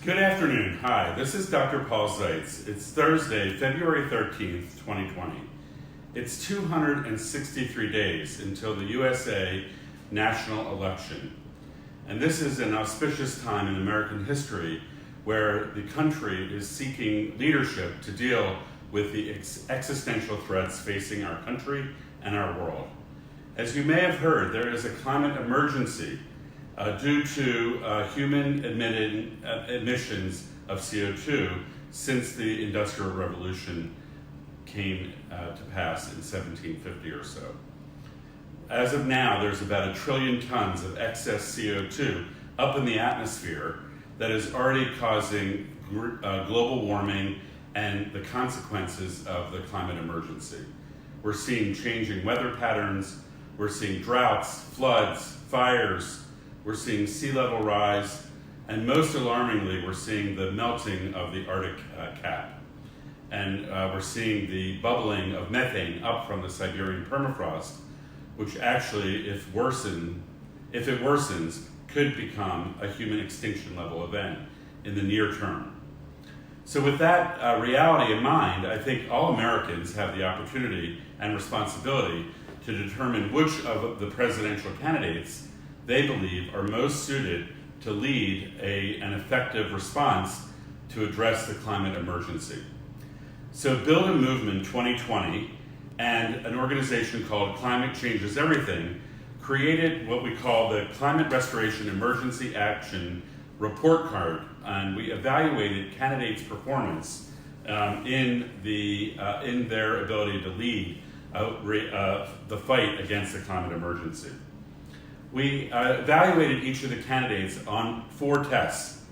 Good afternoon. Hi, this is Dr. Paul Zeitz. It's Thursday, February 13th, 2020. It's 263 days until the USA national election. And this is an auspicious time in American history where the country is seeking leadership to deal with the existential threats facing our country and our world. As you may have heard, there is a climate emergency due to human emissions of CO2 since the Industrial Revolution came to pass in 1750 or so. As of now, there's about 1 trillion tons of excess CO2 up in the atmosphere that is already causing global warming and the consequences of the climate emergency. We're seeing changing weather patterns, we're seeing droughts, floods, fires, we're seeing sea level rise, and most alarmingly, we're seeing the melting of the Arctic cap. And we're seeing the bubbling of methane up from the Siberian permafrost, which actually, if it worsens, could become a human extinction level event in the near term. So with that reality in mind, I think all Americans have the opportunity and responsibility to determine which of the presidential candidates they believe are most suited to lead an effective response to address the climate emergency. So Build a Movement 2020 and an organization called Climate Changes Everything created what we call the Climate Restoration Emergency Action Report Card, and we evaluated candidates' performance in their ability to lead the fight against the climate emergency. We evaluated each of the candidates on 4 tests.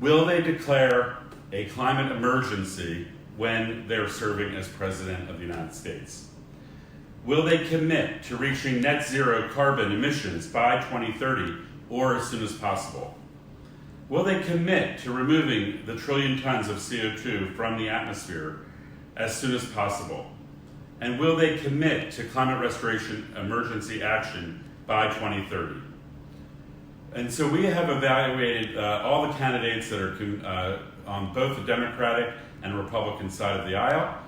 Will they declare a climate emergency when they're serving as President of the United States? Will they commit to reaching net zero carbon emissions by 2030 or as soon as possible? Will they commit to removing the 1 trillion tons of CO2 from the atmosphere as soon as possible? And will they commit to climate restoration emergency action by 2030? And so we have evaluated all the candidates that are on both the Democratic and Republican side of the aisle.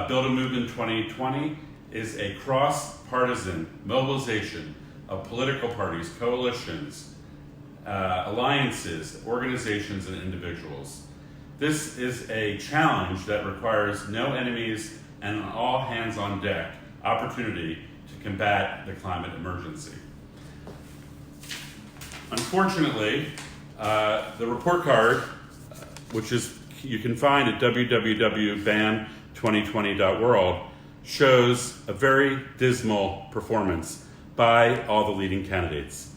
Build a Movement 2020 is a cross-partisan mobilization of political parties, coalitions, alliances, organizations, and individuals. This is a challenge that requires no enemies and an all hands on deck opportunity to combat the climate emergency. Unfortunately, the report card, which you can find at www.bam2020.world, shows a very dismal performance by all the leading candidates.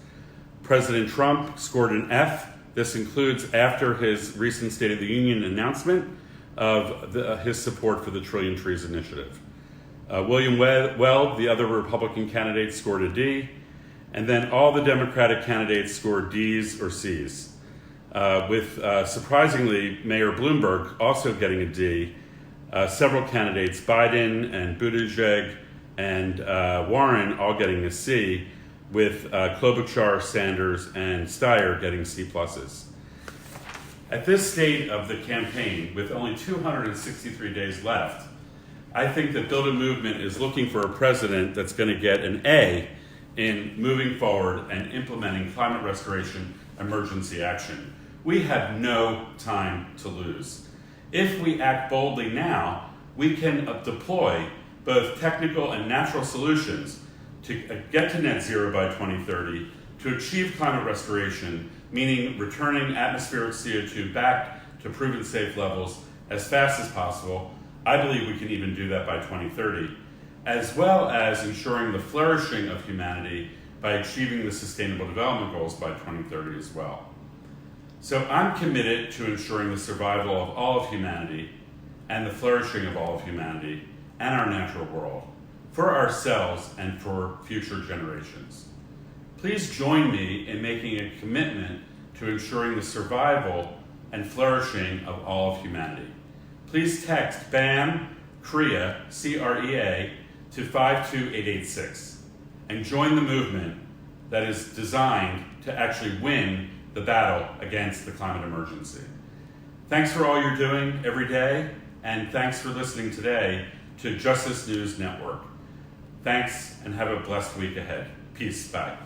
President Trump scored an F. This includes after his recent State of the Union announcement of his support for the Trillion Trees Initiative. William Weld, the other Republican candidate, scored a D, and then all the Democratic candidates scored Ds or Cs, with surprisingly Mayor Bloomberg also getting a D, several candidates, Biden and Buttigieg and Warren, all getting a C, with Klobuchar, Sanders, and Steyer getting C pluses. At this state of the campaign, with only 263 days left, I think that Build a Movement is looking for a president that's going to get an A in moving forward and implementing climate restoration emergency action. We have no time to lose. If we act boldly now, we can deploy both technical and natural solutions to get to net zero by 2030, to achieve climate restoration, meaning returning atmospheric CO2 back to proven safe levels as fast as possible. I believe we can even do that by 2030, as well as ensuring the flourishing of humanity by achieving the Sustainable Development Goals by 2030 as well. So I'm committed to ensuring the survival of all of humanity and the flourishing of all of humanity and our natural world, for ourselves and for future generations. Please join me in making a commitment to ensuring the survival and flourishing of all of humanity. Please text BAM CREA, C-R-E-A, to 52886 and join the movement that is designed to actually win the battle against the climate emergency. Thanks for all you're doing every day, and thanks for listening today to Justice News Network. Thanks, and have a blessed week ahead. Peace. Bye.